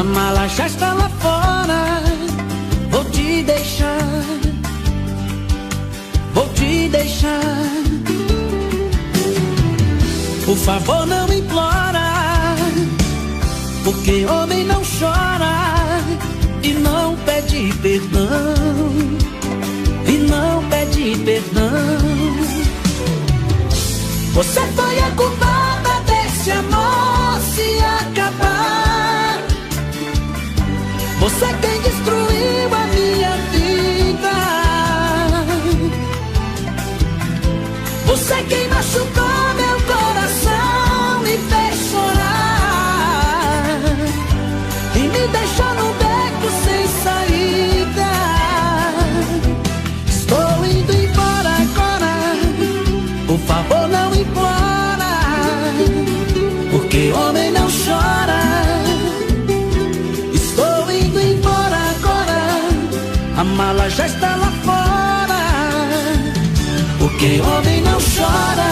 A mala já está lá fora. Vou te deixar, vou te deixar. Por favor, não implora, porque homem não chora e não pede perdão, e não pede perdão. Você foi a culpada desse amor se acabar. Você quem destruiu a minha vida. Você quem machucou meu coração e fez chorar e me deixou num beco sem saída. Estou indo embora agora. Por favor, não implora, porque homem não chora. Estou indo embora agora. A mala já está lá fora, porque homem não chora.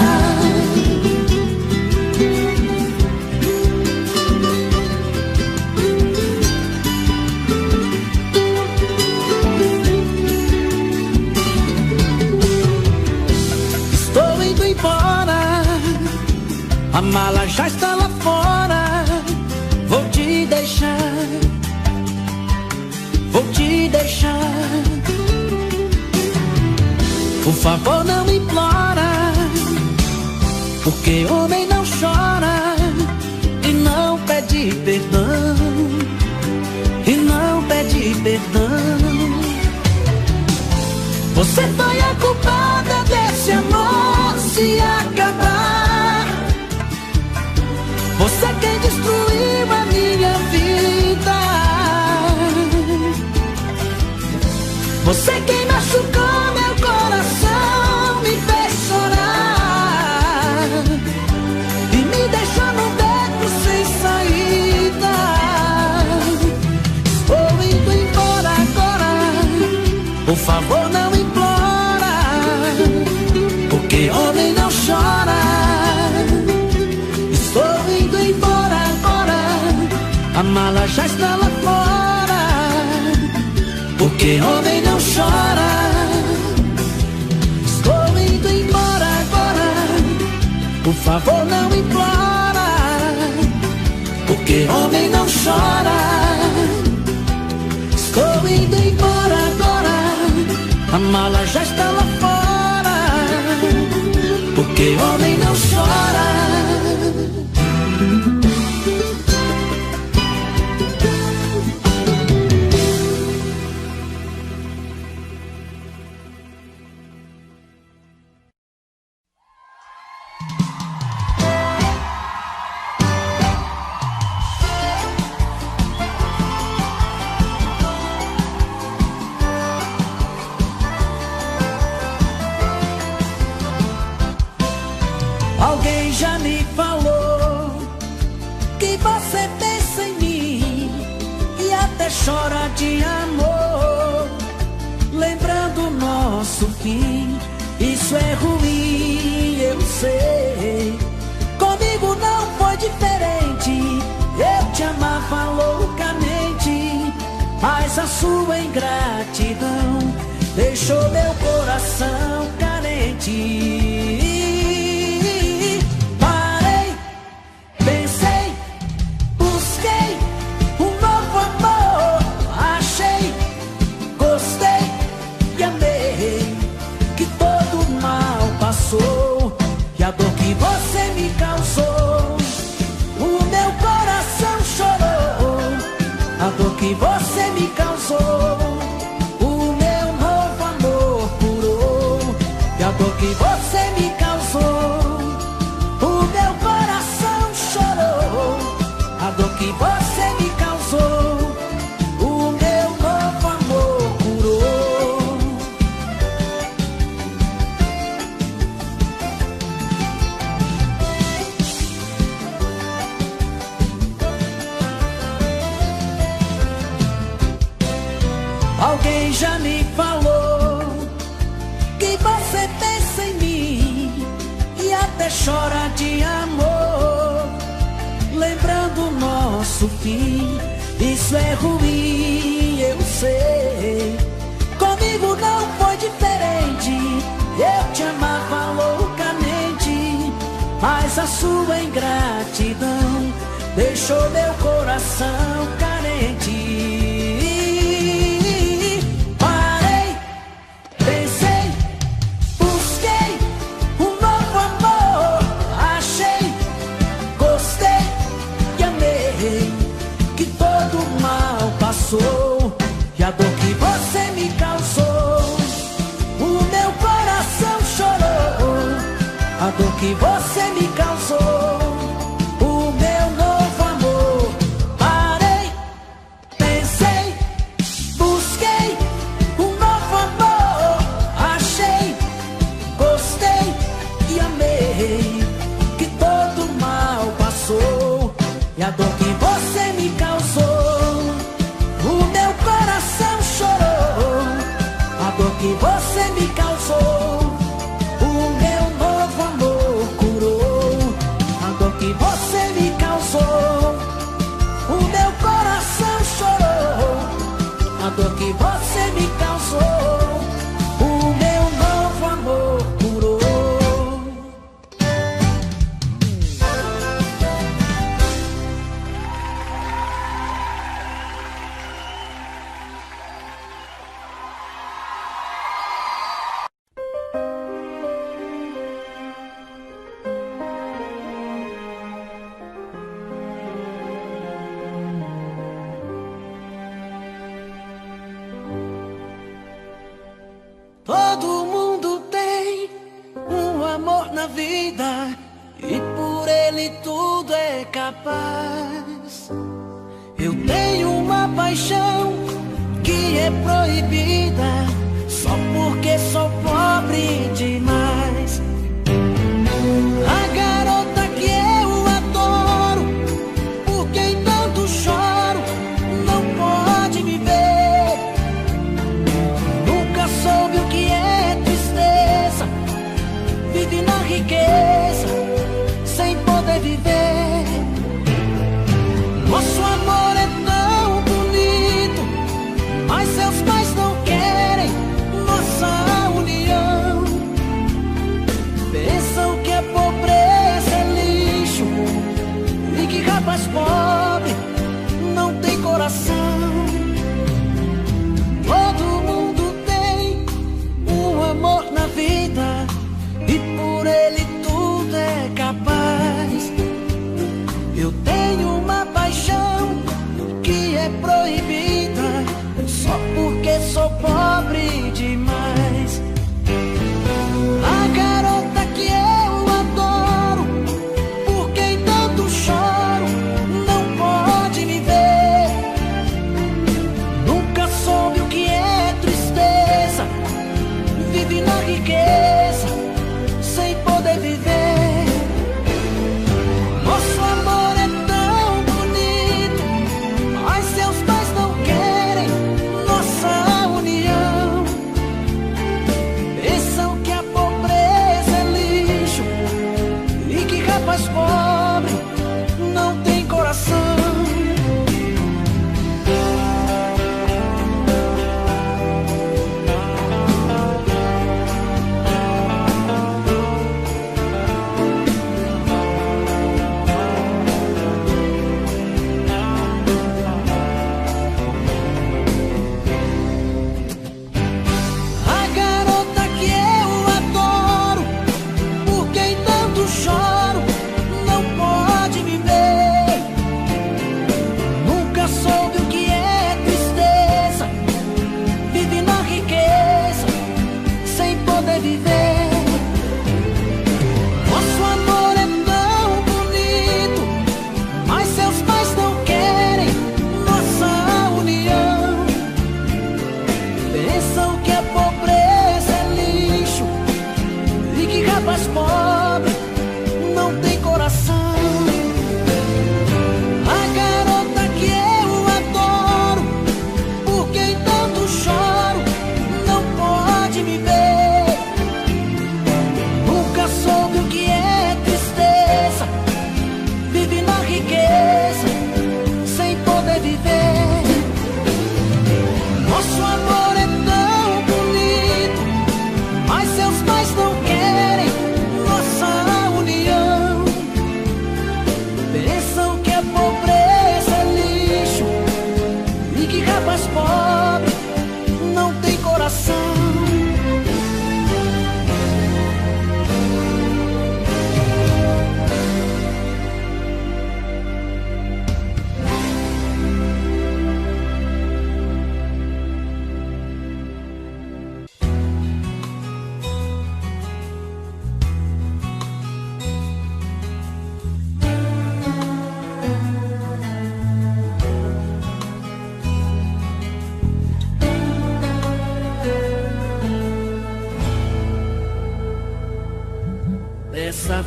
Estou indo embora. A mala já está lá fora. Vou te deixar, vou te deixar. Por favor, não implora, porque homem não chora e não pede perdão, e não pede perdão. Você foi a culpada desse amor se acabar. Você quem destruiu a minha vida. Você quem machucou meu coração, me fez chorar e me deixou num beco sem saída. Estou indo embora agora. Por favor, não implora, porque homem não chora. Estou indo embora agora. A mala já está lá fora, porque homem não chora. Estou indo embora agora. Por favor, não implora, porque homem não chora. Estou indo embora agora. A mala já está lá fora, porque homem não chora. Alguém já me falou que você pensa em mim e até chora de amor, lembrando o nosso fim. Isso é ruim, eu sei. Comigo não foi diferente. Eu te amava loucamente, mas a sua ingratidão deixou meu coração carente. E a dor que você me causou, o meu coração chorou. A dor que você me causou, o meu novo amor curou. E a dor que você me causou, o meu coração chorou. A dor que você me causou, o meu novo amor curou. Alguém já me falou que você pensa em mim e até chora de amor, lembrando o nosso fim. Isso sua ingratidão deixou meu coração carente. Parei, pensei, busquei um novo amor, achei, gostei e amei, que todo mal passou. E a dor que você me causou, o meu coração chorou. A dor que você me causou, o meu novo amor. Parei, pensei, busquei um novo amor, achei, gostei e amei, que todo mal passou. E a dor que você me causou, o meu coração chorou. A dor que você me causou, o meu novo amor curou. A dor que você me causou, o meu coração chorou. A dor que você me causou, o meu novo amor curou. Todo mundo tem um amor na vida e por ele tudo é capaz. Eu tenho uma paixão que é proibida só porque sou pobre demais. A garota que eu adoro, por quem tanto choro, não pode me ver. Nunca soube o que é tristeza, vive na riqueza sem poder viver. Nosso amor é tão bonito, mas seus pais não querem nossa união.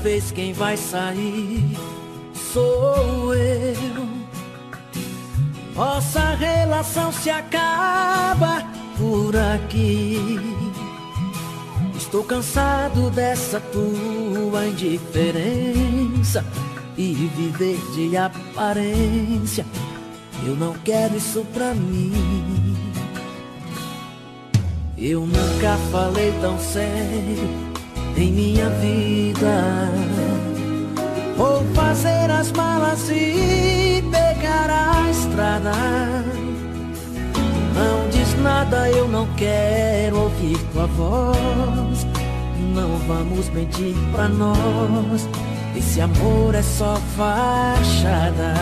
vez quem vai sair sou eu. Nossa relação se acaba por aqui. Estou cansado dessa tua indiferença e viver de aparência. Eu não quero isso pra mim. Eu nunca falei tão sério em minha vida. Vou fazer as malas e pegar a estrada. Não diz nada, eu não quero ouvir tua voz. Não vamos mentir pra nós, esse amor é só fachada.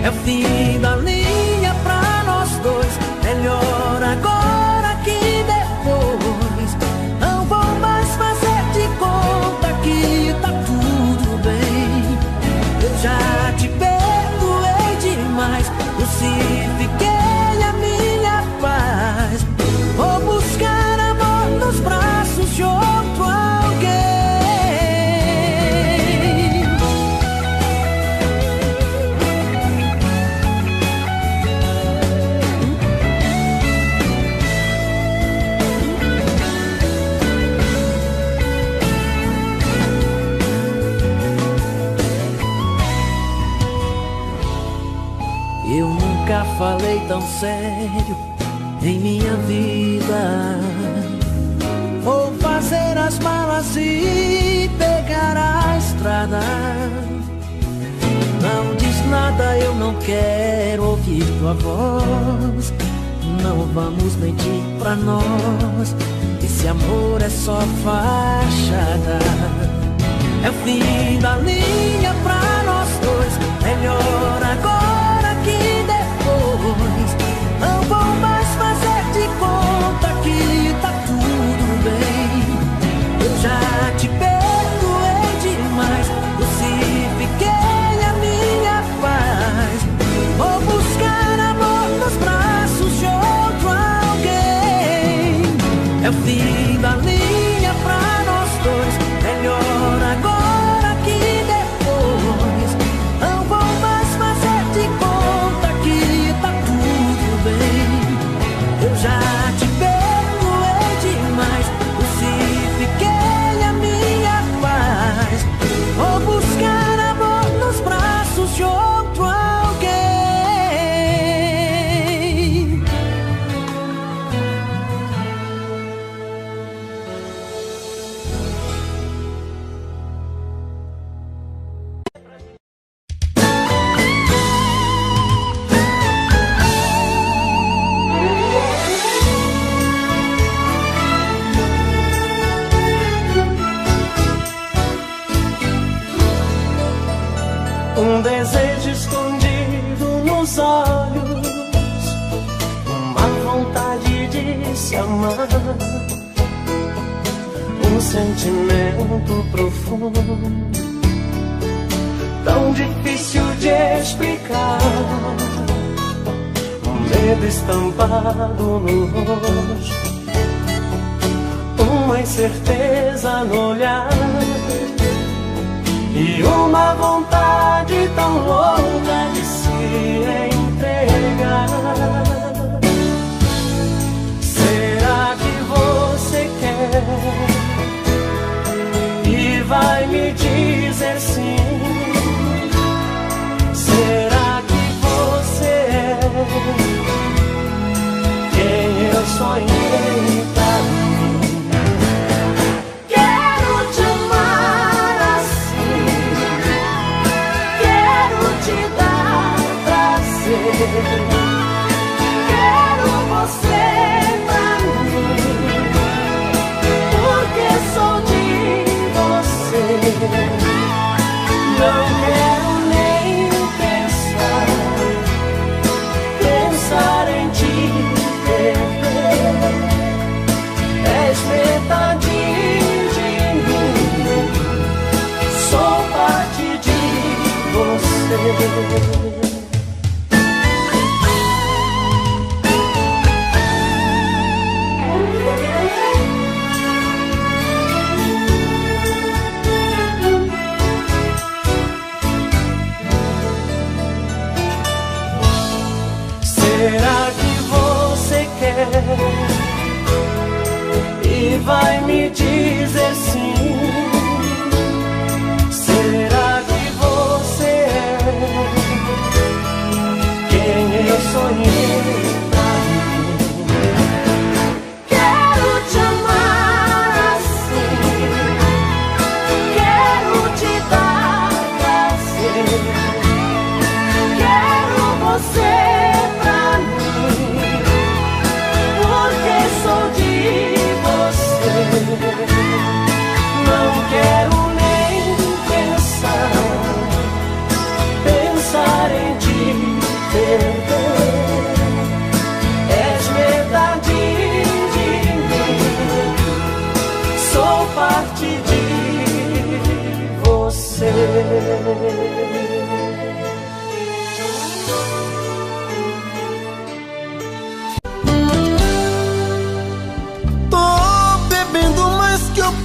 É o fim da linha pra nós dois. Melhor agora que depois. Não vou mais fazer de conta que tá tudo bem. Eu já te perdoei demais, crucifiquei a minha paz. Vou buscar amor nos braços de outro alguém. Eu nunca falei tão sério em minha vida. Vou fazer as malas e pegar a estrada. Não diz nada, eu não quero ouvir tua voz. Não vamos mentir pra nós, esse amor é só fachada. É o fim da linha pra nós dois. Melhor agora que depois. Não vou mais fazer de conta que tá tudo bem. Eu já te perdoei demais, crucifiquei a minha paz. Vou buscar amor nos braços de outro alguém. É o fim da linha pra nós dois. Melhor agora que depois. Não vou mais fazer de conta que tá tudo bem. Eu já te perdoei demais, crucifiquei a minha paz. Vou buscar amor nos braços de outro alguém. Um desejo escondido nos olhos, uma vontade de se amar, um sentimento profundo, tão difícil de explicar, um medo estampado no rosto, uma incerteza no olhar e uma vontade tão louca de se entregar. Será que você quer e vai me dizer sim? Será que você é quem eu sonhei pra mim? Quero te amar assim, quero te dar prazer, quero você pra mim, porque sou de você. Não quero nem pensar em te perder. És metade de mim, sou parte de você. vai me dizer sim. Será que você é quem eu sonhei pra mim? Quero te amar assim, quero te dar prazer, quero você pra mim, porque sou de você. Não quero nem pensar em te perder. És metade de mim, sou parte de você.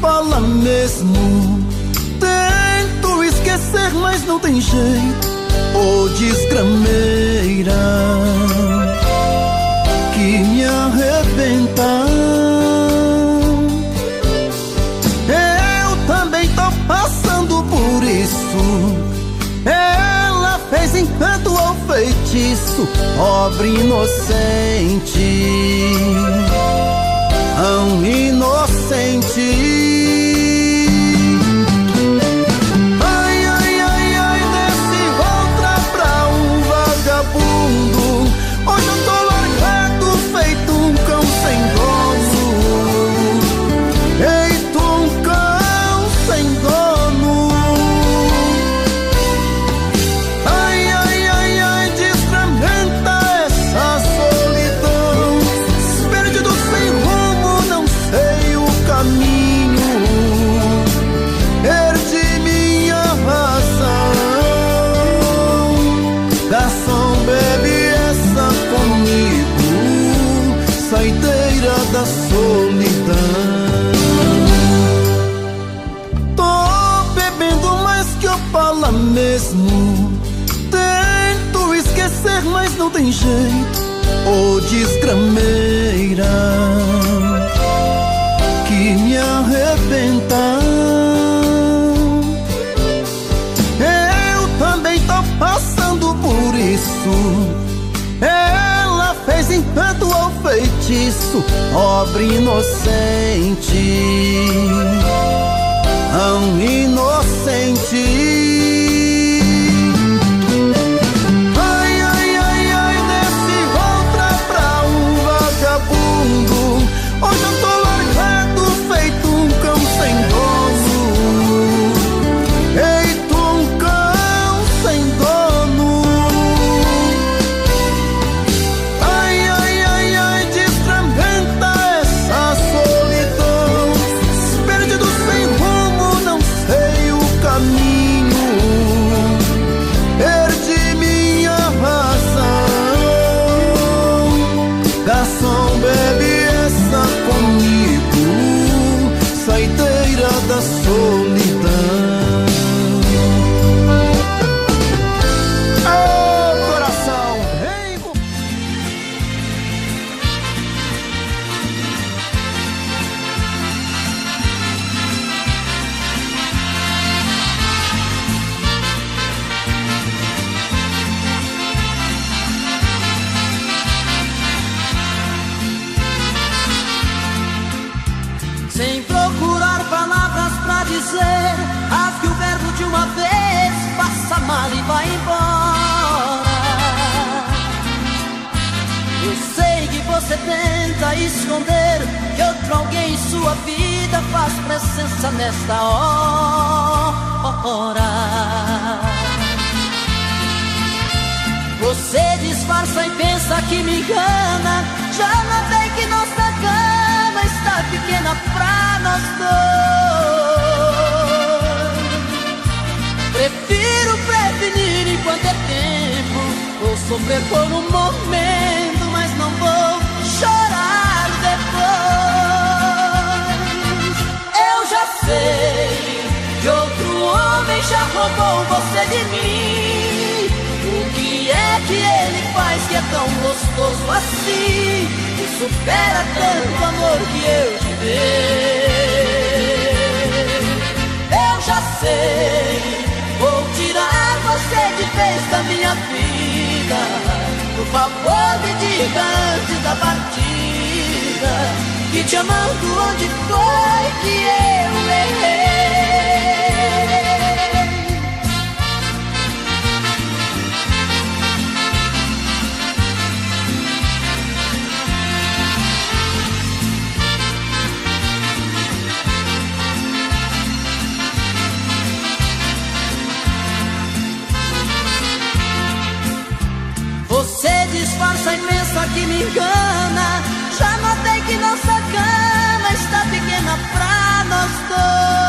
Fala mesmo, tento esquecer, mas não tem jeito. Ô desgrameira que me arrebenta. Eu também tô passando por isso. Ela fez encanto ou feitiço, pobre inocente, tão inocente. Hoje eu tô largado, feito um cão sem dono. Feito um cão sem dono. Ai, ai, ai, ai, desfragmenta essa solidão. Perdido sem rumo, não sei o caminho. Perdi minha razão. Garçom, bebe comigo, saideira da solidão. Tô bebendo mais que eu falo mesmo. Tento esquecer, mas não tem jeito. Ô desgrameira que me arrebenta. Eu também tô passando por isso. Ela fez encanto ou feitiço, pobre inocente, tão inocente. Ai, ai, ai, ai, desce outra pra um vagabundo. Hoje eu tô largado, feito um cão sem dono. Feito um cão sem dono. Garçom, bebe essa comigo, saideira da solidão. Oh, coração, hey. Sem procurar palavras pra dizer, rasgue o verbo de uma vez, passa mal e vai embora. Eu sei que você tenta esconder que outro alguém em sua vida faz presença nesta hora. Você disfarça e pensa que me engana, já notei que nossa cama está pequena pra nós dois. Prefiro prevenir enquanto é tempo, vou sofrer por um momento, mas não vou chorar depois. Eu já sei que outro homem já roubou você de mim. O que é que ele faz que é tão gostoso assim, que supera tanto amor que eu te dei. Eu já sei, vou tirar você de vez da minha vida. Por favor, me diga antes da partida, que te amando onde foi que eu errei. Você disfarça imensa que me engana. Já notei que nossa cama está pequena pra nós dois.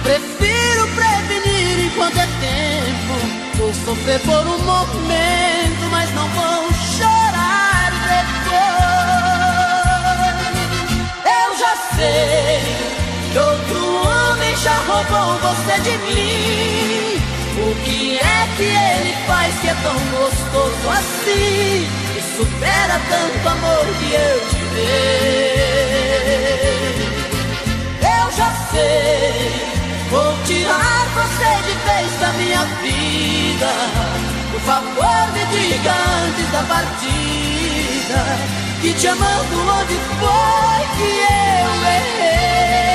Prefiro prevenir enquanto é tempo. Vou sofrer por um momento, mas não vou chorar depois. Eu já sei que outro homem já roubou você de mim. O que é que ele faz que é tão gostoso assim, que supera tanto amor que eu te dei? Eu já sei, vou tirar você de vez da minha vida. Por favor, me diga antes da partida, que te amando onde foi que eu errei.